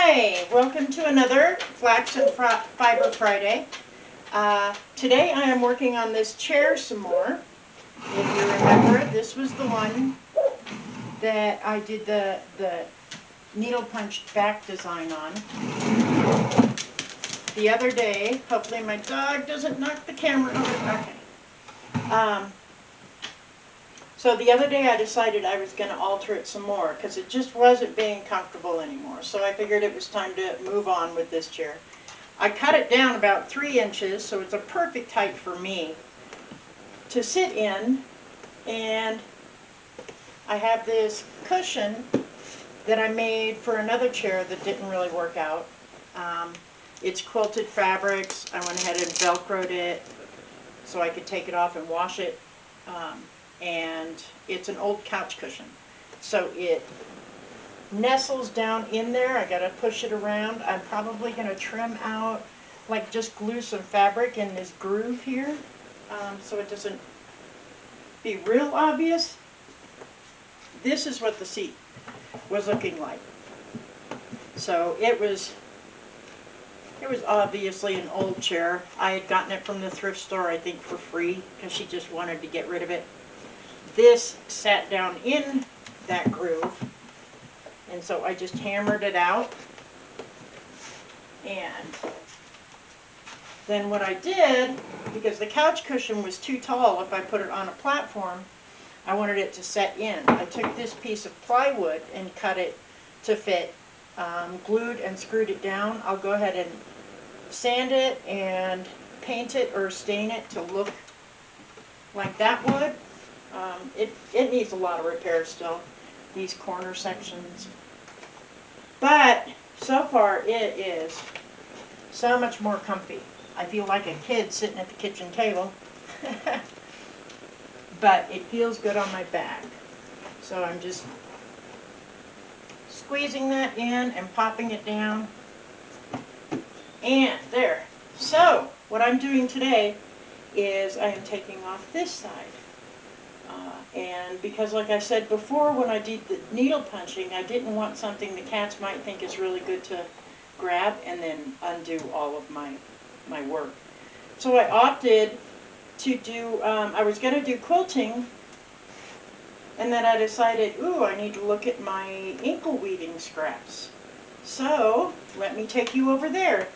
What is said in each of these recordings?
Hi, welcome to another Flax and Fiber Friday. Today I am working on this chair some more. If you remember, this was the one that I did the needle punched back design on. The other day, hopefully my dog doesn't knock the camera over. Okay. So the other day I decided I was going to alter it some more because it just wasn't being comfortable anymore. So I figured it was time to move on with this chair. I cut it down about 3 inches, so it's a perfect height for me to sit in. And I have this cushion that I made for another chair that didn't really work out. It's quilted fabrics. I went ahead and Velcroed it so I could take it off and wash it. And it's an old couch cushion, so it nestles down in there. I gotta push it around. I'm probably gonna trim out, like just glue some fabric in this groove here, so it doesn't be real obvious. This is what the seat was looking like. So it was obviously an old chair. I had gotten it from the thrift store, I think, for free because she just wanted to get rid of it. This sat down in that groove, and so I just hammered it out. And then what I did, because the couch cushion was too tall if I put it on a platform, I wanted it to set in. I took this piece of plywood and cut it to fit, glued and screwed it down. I'll go ahead and sand it and paint it or stain it to look like that would. It needs a lot of repair still, these corner sections. But so far it is so much more comfy. I feel like a kid sitting at the kitchen table. But it feels good on my back. So I'm just squeezing that in and popping it down. And there. So what I'm doing today is I am taking off this side. And because, like I said before, when I did the needle punching, I didn't want something the cats might think is really good to grab and then undo all of my work. So I opted to do, I was going to do quilting, and then I decided, ooh, I need to look at my Inkle weaving scraps. So let me take you over there.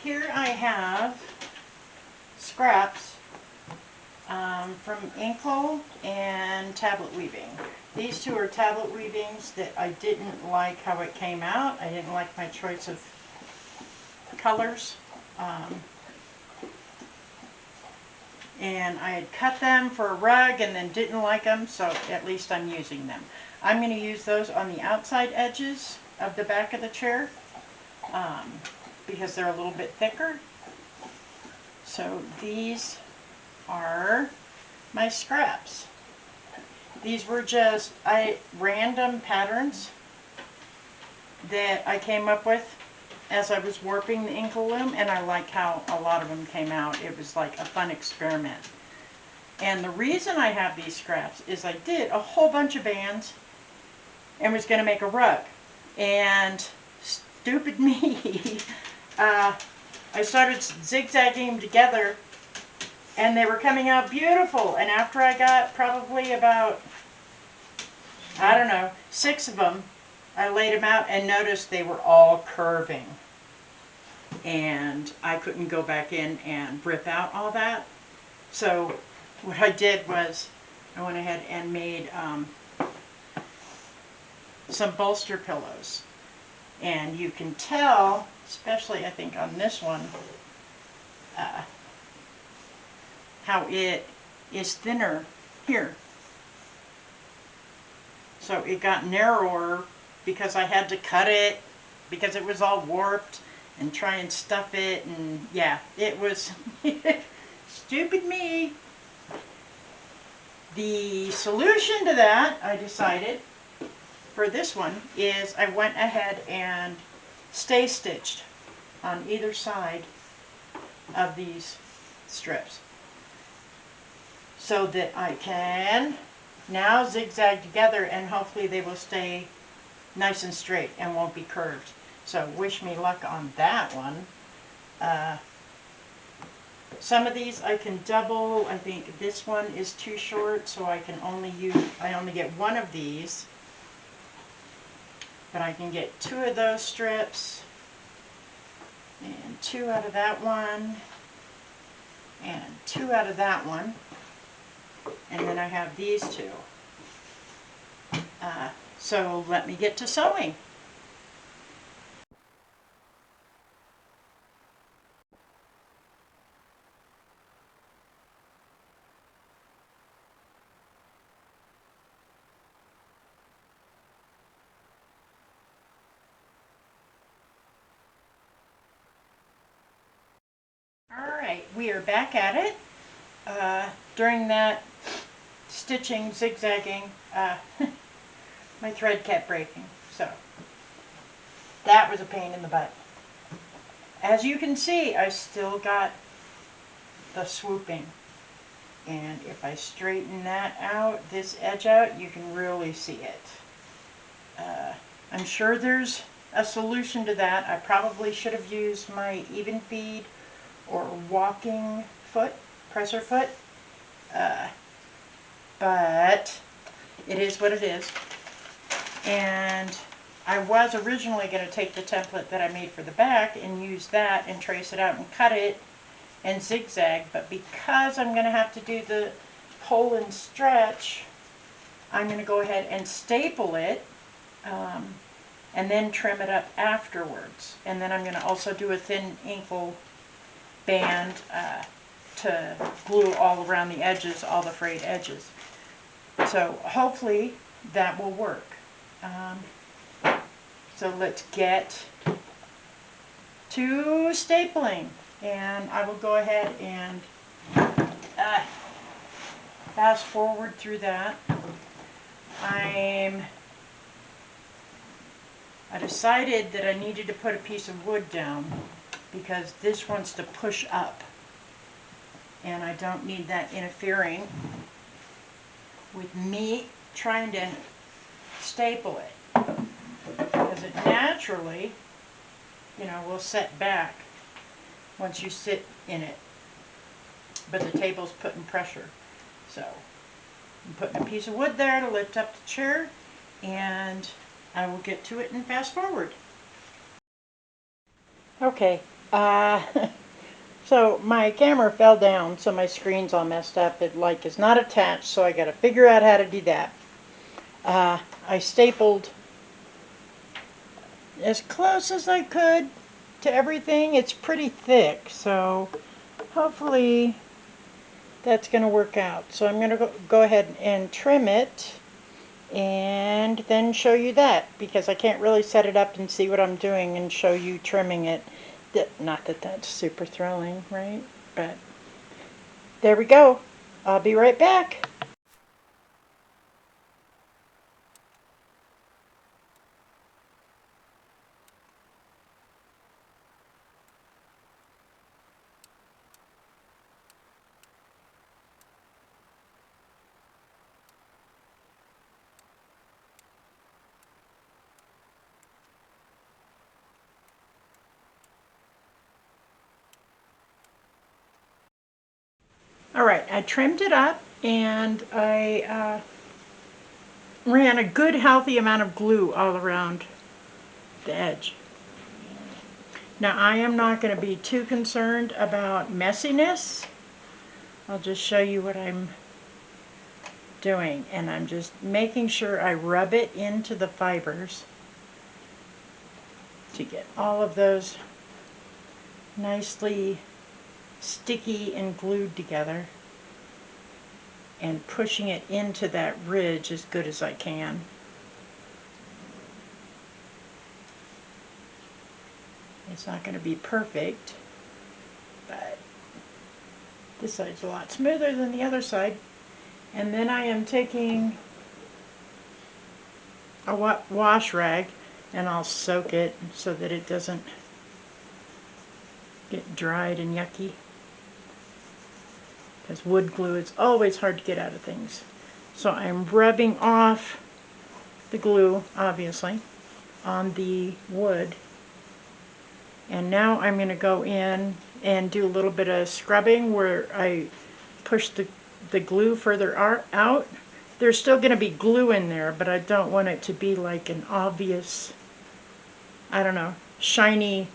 Here I have scraps from Inkle and tablet weaving. These two are tablet weavings that I didn't like how it came out. I didn't like my choice of colors. And I had cut them for a rug and then didn't like them, so at least I'm using them. I'm going to use those on the outside edges of the back of the chair because they're a little bit thicker. So these are my scraps. These were just random patterns that I came up with as I was warping the Inkle loom, and I like how a lot of them came out. It was like a fun experiment. And the reason I have these scraps is I did a whole bunch of bands and was going to make a rug. And stupid me, I started zigzagging them together, and they were coming out beautiful. And after I got probably about, I don't know, 6 of them, I laid them out and noticed they were all curving. And I couldn't go back in and rip out all that. So what I did was I went ahead and made some bolster pillows. And you can tell, especially I think on this one, how it is thinner here. So it got narrower because I had to cut it because it was all warped and try and stuff it, and yeah, it was stupid me. The solution to that, I decided, for this one, is I went ahead and stay stitched on either side of these strips so that I can Now zigzag together, and hopefully they will stay nice and straight and won't be curved. So wish me luck on that one. Some of these I can double. I think this one is too short, so I only get one of these. But I can get 2 of those strips, and 2 out of that one, and 2 out of that one, and then I have these 2. So let me get to sewing. Alright, we are back at it. During that stitching, zigzagging, my thread kept breaking, so that was a pain in the butt. As you can see, I still got the swooping, and if I straighten that out, this edge out, you can really see it. I'm sure there's a solution to that. I probably should have used my even feed or walking foot, presser foot, but it is what it is. And I was originally going to take the template that I made for the back and use that and trace it out and cut it and zigzag, but because I'm going to have to do the pull and stretch, I'm going to go ahead and staple it and then trim it up afterwards. And then I'm going to also do a thin Inkle band to glue all around the edges, all the frayed edges. So hopefully that will work. So let's get to stapling, and I will go ahead and fast forward through that. I decided that I needed to put a piece of wood down because this wants to push up, and I don't need that interfering with me trying to staple it, because it naturally, will set back once you sit in it, but the table's putting pressure. So I'm putting a piece of wood there to lift up the chair, and I will get to it and fast forward. Okay, so my camera fell down, so my screen's all messed up. It is not attached, so I got to figure out how to do that. I stapled as close as I could to everything. It's pretty thick, so hopefully that's going to work out. So I'm going to go ahead and trim it and then show you that, because I can't really set it up and see what I'm doing and show you trimming it. Not that that's super thrilling, right? But there we go. I'll be right back. Alright, I trimmed it up, and I ran a good healthy amount of glue all around the edge. Now I am not going to be too concerned about messiness. I'll just show you what I'm doing, and I'm just making sure I rub it into the fibers to get all of those nicely sticky and glued together, and pushing it into that ridge as good as I can. It's not going to be perfect, but this side's a lot smoother than the other side. And then I am taking a wash rag, and I'll soak it so that it doesn't get dried and yucky, because wood glue is always hard to get out of things. So I'm rubbing off the glue, obviously, on the wood. And now I'm going to go in and do a little bit of scrubbing where I push the glue further out. There's still going to be glue in there, but I don't want it to be like an obvious, I don't know, shiny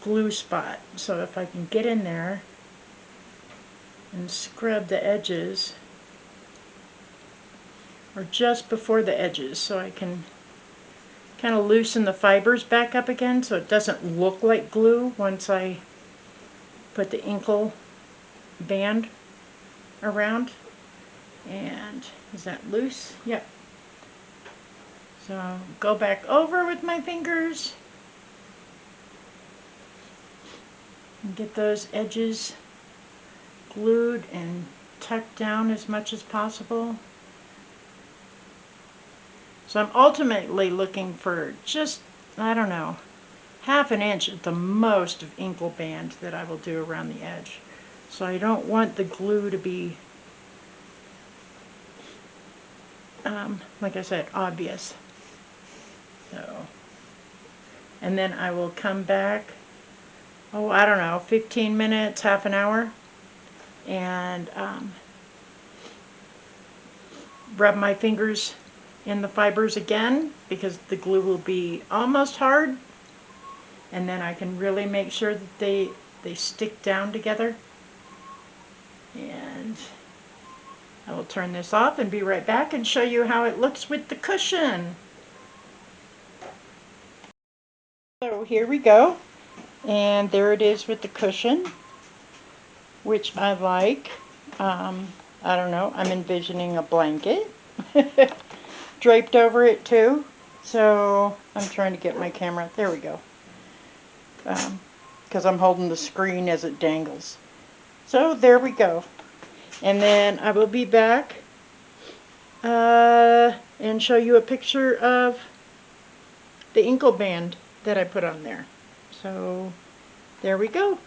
glue spot. So if I can get in there and scrub the edges, or just before the edges, so I can kind of loosen the fibers back up again so it doesn't look like glue once I put the Inkle band around. And is that loose? Yep. So go back over with my fingers and get those edges glued and tucked down as much as possible. So I'm ultimately looking for just, I don't know, half an inch at the most of Inkle band that I will do around the edge. So I don't want the glue to be, like I said, obvious. So, and then I will come back, oh, I don't know, 15 minutes, half an hour, and rub my fingers in the fibers again because the glue will be almost hard, and then I can really make sure that they stick down together. And I will turn this off and be right back and show you how it looks with the cushion. So here we go, and there it is with the cushion, which I like. I don't know, I'm envisioning a blanket draped over it too. So I'm trying to get my camera, there we go, because I'm holding the screen as it dangles. So there we go. And then I will be back and show you a picture of the Inkle band that I put on there. So there we go.